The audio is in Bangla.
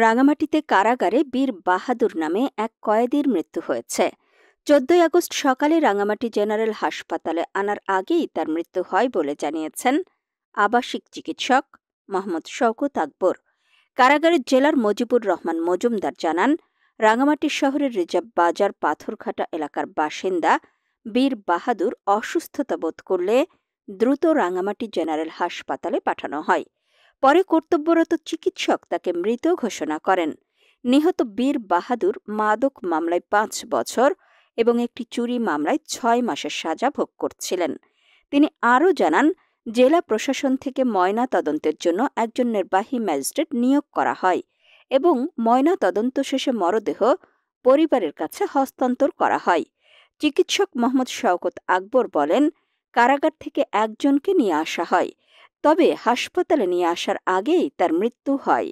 রাঙামাটিতে কারাগারে বীর বাহাদুর নামে এক কয়েদির মৃত্যু হয়েছে। ১৪ আগস্ট সকালে রাঙামাটি জেনারেল হাসপাতালে আনার আগেই তার মৃত্যু হয় বলে জানিয়েছেন আবাসিক চিকিৎসক মোহাম্মদ শওকত আকবর। কারাগারের জেলার মজিবুর রহমান মজুমদার জানান, রাঙামাটি শহরের রিজার্ভ বাজার পাথরঘাটা এলাকার বাসিন্দা বীর বাহাদুর অসুস্থতা বোধ করলে দ্রুত রাঙামাটি জেনারেল হাসপাতালে পাঠানো হয়। পরে কর্তব্যরত চিকিৎসক তাকে মৃত ঘোষণা করেন। নিহত বীর বাহাদুর মাদক মামলায় ৫ বছর এবং একটি চুরি মামলায় ৬ মাসের সাজা ভোগ করছিলেন। তিনি আরও জানান, জেলা প্রশাসন থেকে ময়না তদন্তের জন্য একজন নির্বাহী ম্যাজিস্ট্রেট নিয়োগ করা হয় এবং ময়না তদন্ত শেষে মরদেহ পরিবারের কাছে হস্তান্তর করা হয়। চিকিৎসক মোহাম্মদ শওকত আকবর বলেন, কারাগার থেকে একজনকে নিয়ে আসা হয়, তবে হাসপাতালে নিয়ে আসার আগেই তার মৃত্যু হয়।